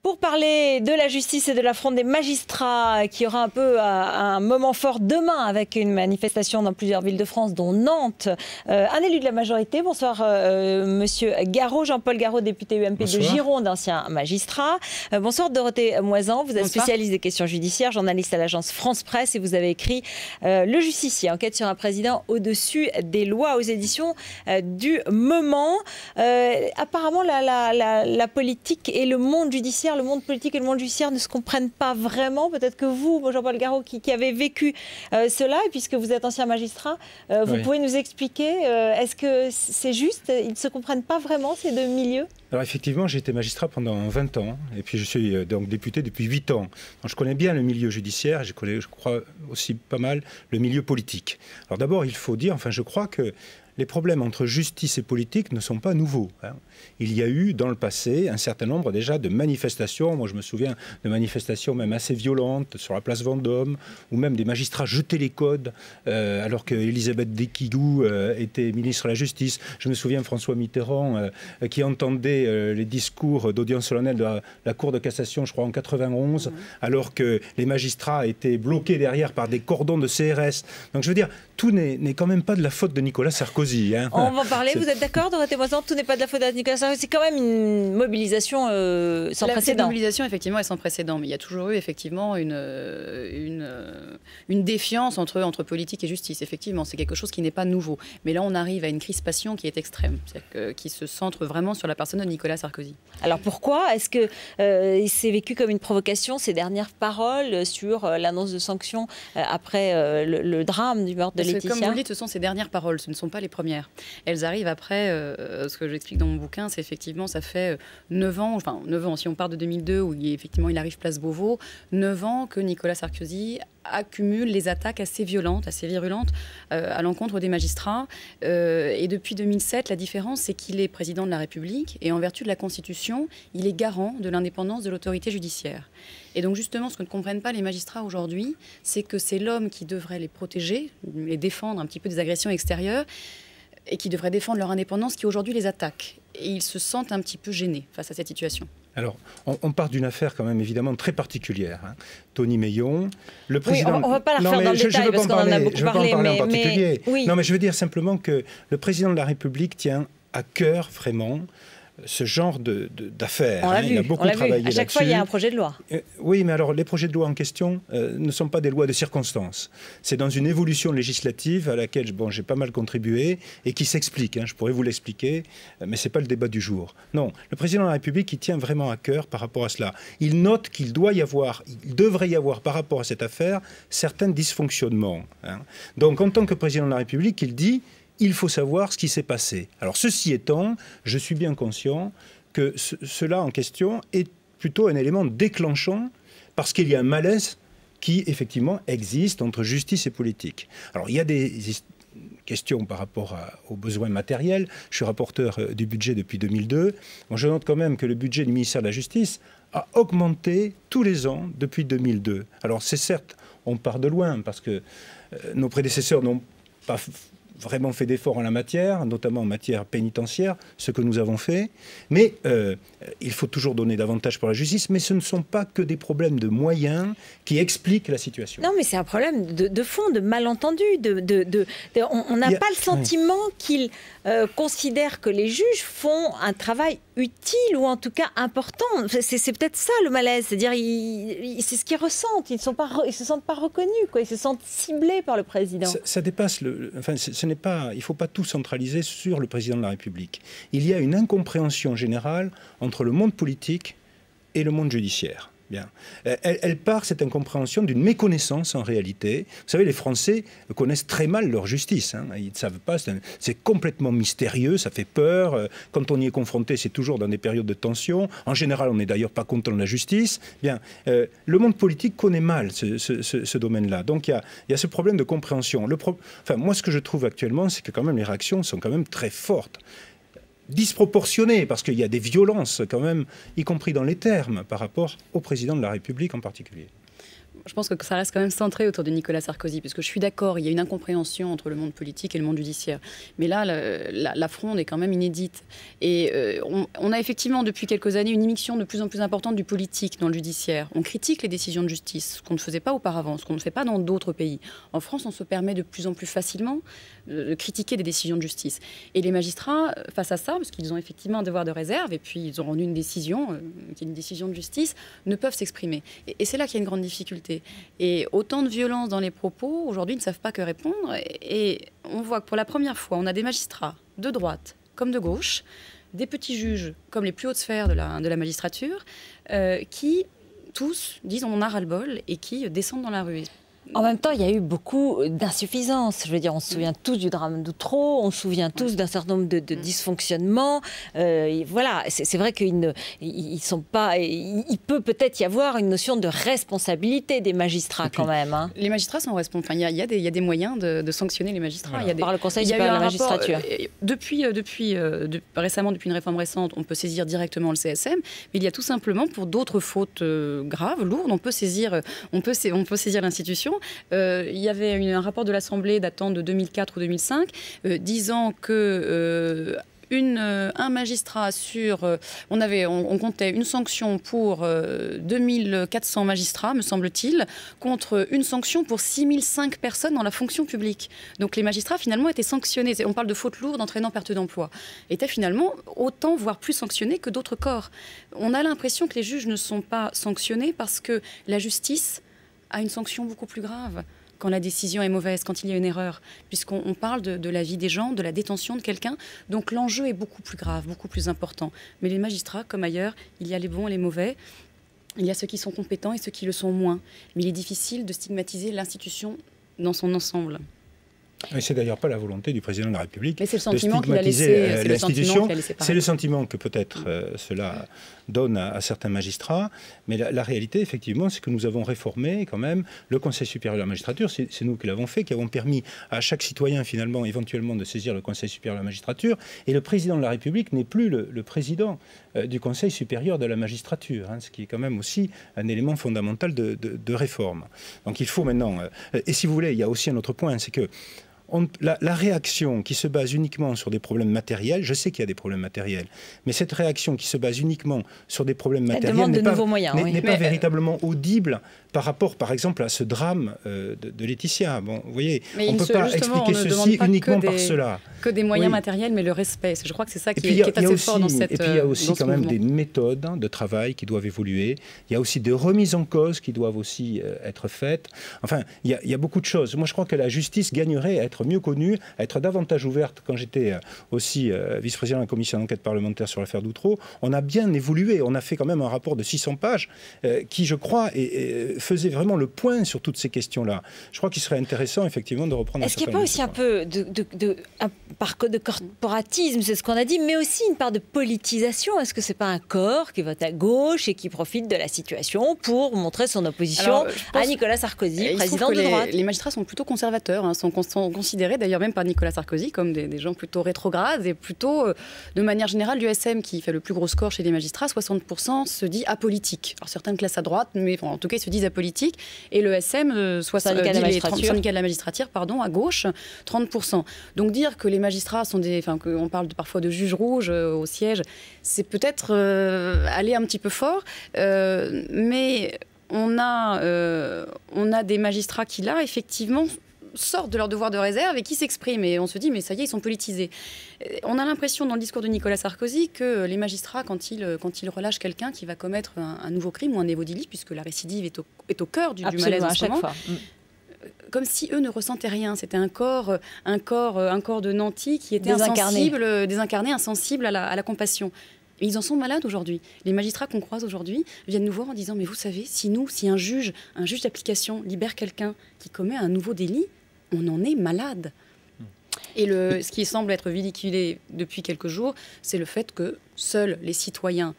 Pour parler de la justice et de la fronde des magistrats, qui aura un peu un moment fort demain avec une manifestation dans plusieurs villes de France, dont Nantes, un élu de la majorité. Bonsoir, monsieur Garot, Jean-Paul Garot, député UMP Bonsoir. De Gironde, ancien magistrat. Bonsoir, Dorothée Moisan, vous êtes spécialiste des questions judiciaires, journaliste à l'agence France Presse, et vous avez écrit Le Justicier, enquête sur un président au-dessus des lois, aux éditions du Moment. Apparemment, la politique et le monde judiciaire, le monde politique et le monde judiciaire ne se comprennent pas vraiment. Peut-être que vous, Jean-Paul Garot, qui avez vécu cela, et puisque vous êtes ancien magistrat, vous pouvez nous expliquer, est-ce que c'est juste? Ils ne se comprennent pas vraiment, ces deux milieux? Alors effectivement, j'ai été magistrat pendant 20 ans, et puis je suis donc député depuis 8 ans. Donc, je connais bien le milieu judiciaire, je connais, je crois, aussi pas mal le milieu politique. Alors d'abord, il faut dire, je crois que les problèmes entre justice et politique ne sont pas nouveaux. Il y a eu dans le passé un certain nombre déjà de manifestations. Moi, je me souviens de manifestations même assez violentes sur la place Vendôme, où même des magistrats jetaient les codes alors qu'Élisabeth Desquigou était ministre de la Justice. Je me souviens de François Mitterrand qui entendait les discours d'audience solennelle de la Cour de cassation, je crois, en 91, alors que les magistrats étaient bloqués derrière par des cordons de CRS. Donc, je veux dire, tout n'est quand même pas de la faute de Nicolas Sarkozy. On va en parler. Vous êtes d'accord, Dorothée Moisan? Tout n'est pas de la faute de Nicolas Sarkozy. C'est quand même une mobilisation sans précédent. Cette mobilisation, effectivement, est sans précédent. Mais il y a toujours eu, effectivement, une défiance entre politique et justice. Effectivement, c'est quelque chose qui n'est pas nouveau. Mais là, on arrive à une crispation qui est extrême, qui se centre vraiment sur la personne de Nicolas Sarkozy. Alors pourquoi? Est-ce que c'est vécu comme une provocation, ces dernières paroles sur l'annonce de sanctions après le drame du meurtre de Laetitia? Comme vous le dites, ce sont ces dernières paroles, ce ne sont pas les premières. Elles arrivent après, ce que j'explique dans mon bouquin, c'est effectivement, ça fait 9 ans, enfin 9 ans, si on part de 2002, où effectivement il arrive place Beauvau, 9 ans que Nicolas Sarkozy accumule les attaques assez violentes, assez virulentes à l'encontre des magistrats. Et depuis 2007, la différence, c'est qu'il est président de la République et en vertu de la Constitution, il est garant de l'indépendance de l'autorité judiciaire. Et donc justement, ce que ne comprennent pas les magistrats aujourd'hui, c'est que c'est l'homme qui devrait les protéger, les défendre un petit peu des agressions extérieures, et qui devrait défendre leur indépendance, qui aujourd'hui les attaque. Et ils se sentent un petit peu gênés face à cette situation. Alors, on part d'une affaire quand même évidemment très particulière. Tony Meillon, le président... Oui, on ne va pas la refaire dans le détail parce qu'on en a beaucoup parlé. Oui. Non, mais je veux dire simplement que le président de la République tient à cœur vraiment ce genre d'affaires. Il a beaucoup travaillé là-dessus. À chaque fois, il y a un projet de loi. Oui, mais alors les projets de loi en question ne sont pas des lois de circonstance. C'est dans une évolution législative à laquelle j'ai pas mal contribué et qui s'explique. Je pourrais vous l'expliquer, mais ce n'est pas le débat du jour. Non, le président de la République, il tient vraiment à cœur par rapport à cela. Il note qu'il devrait y avoir par rapport à cette affaire certains dysfonctionnements. Donc, en tant que président de la République, il dit... il faut savoir ce qui s'est passé. Alors, ceci étant, je suis bien conscient que cela en question est plutôt un élément déclenchant parce qu'il y a un malaise qui, effectivement, existe entre justice et politique. Alors, il y a des questions par rapport aux besoins matériels. Je suis rapporteur du budget depuis 2002. Bon, je note quand même que le budget du ministère de la Justice a augmenté tous les ans depuis 2002. Alors, c'est certes, on part de loin parce que nos prédécesseurs n'ont pas vraiment fait d'efforts en la matière, notamment en matière pénitentiaire, ce que nous avons fait. Mais il faut toujours donner davantage pour la justice, mais ce ne sont pas que des problèmes de moyens qui expliquent la situation. Non, mais c'est un problème de fond, de malentendu. On n'a pas le sentiment qu'ils considèrent que les juges font un travail utile ou en tout cas important. C'est peut-être ça le malaise, c'est-à-dire c'est ce qu'ils ressentent. Ils ne se sentent pas reconnus, quoi. Ils se sentent ciblés par le président. Ça dépasse il ne faut pas tout centraliser sur le président de la République. Il y a une incompréhension générale entre le monde politique et le monde judiciaire. Bien. Elle part, cette incompréhension, d'une méconnaissance en réalité. Vous savez, les Français connaissent très mal leur justice. Ils ne savent pas, c'est complètement mystérieux, ça fait peur. Quand on y est confronté, c'est toujours dans des périodes de tension. En général, on n'est d'ailleurs pas content de la justice. Bien, le monde politique connaît mal ce domaine-là. Donc il y a ce problème de compréhension. Moi, ce que je trouve actuellement, c'est que quand même les réactions sont quand même très fortes. Disproportionné, parce qu'il y a des violences quand même, y compris dans les termes, par rapport au président de la République en particulier. je pense que ça reste quand même centré autour de Nicolas Sarkozy, parce que je suis d'accord, il y a une incompréhension entre le monde politique et le monde judiciaire. Mais là, la fronde est quand même inédite. Et on a effectivement, depuis quelques années, une immixtion de plus en plus importante du politique dans le judiciaire. On critique les décisions de justice, ce qu'on ne faisait pas auparavant, ce qu'on ne fait pas dans d'autres pays. En France, on se permet de plus en plus facilement de critiquer des décisions de justice. Et les magistrats, face à ça, parce qu'ils ont effectivement un devoir de réserve, et puis ils ont rendu une décision, qui est une décision de justice, ne peuvent s'exprimer. Et c'est là qu'il y a une grande difficulté. Et autant de violence dans les propos, aujourd'hui, ils ne savent pas que répondre. Et on voit que pour la première fois, on a des magistrats de droite comme de gauche, des petits juges comme les plus hautes sphères de la magistrature, qui tous disent on en a ras-le-bol et qui descendent dans la rue. En même temps, il y a eu beaucoup d'insuffisances. Je veux dire, on se souvient tous du drame d'Outreau, on se souvient tous d'un certain nombre de dysfonctionnements. Voilà, c'est vrai qu'ils sont pas. Il peut peut-être y avoir une notion de responsabilité des magistrats quand même. Hein. Les magistrats sont responsables. Enfin, il y a des moyens de sanctionner les magistrats. Voilà. Par le Conseil supérieur de la magistrature. Récemment, depuis une réforme récente, on peut saisir directement le CSM. Mais il y a tout simplement, pour d'autres fautes graves, lourdes, on peut saisir l'institution. Il y avait un rapport de l'Assemblée datant de 2004 ou 2005 disant que un magistrat sur... on comptait une sanction pour 2400 magistrats, me semble-t-il, contre une sanction pour 6005 personnes dans la fonction publique. Donc les magistrats, finalement, étaient sanctionnés. On parle de fautes lourdes entraînant perte d'emploi. Étaient finalement autant, voire plus sanctionnés que d'autres corps. On a l'impression que les juges ne sont pas sanctionnés parce que la justice a une sanction beaucoup plus grave quand la décision est mauvaise, quand il y a une erreur, puisqu'on parle de la vie des gens, de la détention de quelqu'un. Donc l'enjeu est beaucoup plus grave, beaucoup plus important. Mais les magistrats, comme ailleurs, il y a les bons et les mauvais. Il y a ceux qui sont compétents et ceux qui le sont moins. Mais il est difficile de stigmatiser l'institution dans son ensemble. Et c'est d'ailleurs pas la volonté du président de la République de stigmatiser l'institution. C'est le sentiment que peut-être cela donne à certains magistrats. Mais la réalité, effectivement, c'est que nous avons réformé quand même le Conseil supérieur de la magistrature. C'est nous qui l'avons fait, qui avons permis à chaque citoyen, finalement, éventuellement, de saisir le Conseil supérieur de la magistrature. Et le président de la République n'est plus le président du Conseil supérieur de la magistrature, hein, ce qui est quand même aussi un élément fondamental de réforme. Donc il faut maintenant... et si vous voulez, il y a aussi un autre point, c'est que la réaction qui se base uniquement sur des problèmes matériels, je sais qu'il y a des problèmes matériels, mais cette réaction qui se base uniquement sur des problèmes matériels n'est pas véritablement audible par rapport, par exemple, à ce drame de Laetitia. Bon, vous voyez, on ne peut pas expliquer ceci uniquement par cela. Que des moyens matériels, mais le respect. Je crois que c'est ça qui est assez fort dans cette... Et puis il y a aussi quand même des méthodes de travail qui doivent évoluer. Il y a aussi des remises en cause qui doivent aussi être faites. Enfin, il y a beaucoup de choses. Moi, je crois que la justice gagnerait à être mieux connue, à être davantage ouverte. Quand j'étais aussi vice-président de la commission d'enquête parlementaire sur l'affaire d'Outreau, on a bien évolué. On a fait quand même un rapport de 600 pages qui, je crois, faisait vraiment le point sur toutes ces questions-là. Je crois qu'il serait intéressant, effectivement, de reprendre... Est-ce qu'il n'y a pas aussi un peu de corporatisme, c'est ce qu'on a dit, mais aussi une part de politisation? Est-ce que c'est pas un corps qui vote à gauche et qui profite de la situation pour montrer son opposition à Nicolas Sarkozy, président de droite? Les magistrats sont plutôt conservateurs, hein, sont considérés d'ailleurs même par Nicolas Sarkozy comme des gens plutôt rétrogrades et plutôt, de manière générale, l'USM qui fait le plus gros score chez les magistrats, 60% se dit apolitique. Alors certains classent à droite, mais en tout cas ils se disent apolitique. Et le SM, syndicat de la magistrature, à gauche, 30%. Donc dire que les magistrats sont qu'on parle parfois de juges rouges au siège, c'est peut-être aller un petit peu fort, mais on a des magistrats qui là, effectivement, sortent de leur devoir de réserve et qui s'expriment. Et on se dit, mais ça y est, ils sont politisés. On a l'impression dans le discours de Nicolas Sarkozy que les magistrats, quand ils relâchent quelqu'un qui va commettre un nouveau crime ou un nouveau délit, puisque la récidive est au cœur du malaise en ce moment, comme si eux ne ressentaient rien. C'était un corps de nantis qui était désincarné, insensible à la compassion. Et ils en sont malades aujourd'hui. Les magistrats qu'on croise aujourd'hui viennent nous voir en disant « Mais vous savez, si un juge d'application libère quelqu'un qui commet un nouveau délit, on en est malade. » Et ce qui semble être véhiculé depuis quelques jours, c'est le fait que seuls les citoyens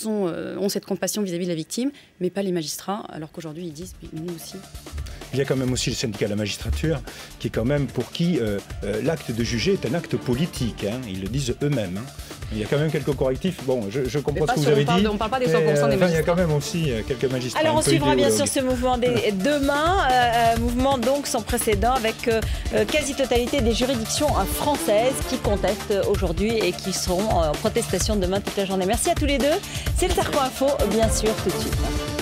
ont cette compassion vis-à-vis de la victime, mais pas les magistrats, alors qu'aujourd'hui ils disent « Mais nous aussi ». Il y a quand même aussi le syndicat de la magistrature, qui est quand même pour qui l'acte de juger est un acte politique. Hein, ils le disent eux-mêmes. Hein. Il y a quand même quelques correctifs. Bon, je comprends ce que vous on avez dit. On ne parle pas des 100% des magistrats. Il y a quand même aussi quelques magistrats. Alors on suivra bien sûr ce mouvement demain, mouvement donc sans précédent avec quasi-totalité des juridictions françaises qui contestent aujourd'hui et qui seront en protestation demain toute la journée. Merci à tous les deux. C'est le Cercle Info, bien sûr, tout de suite.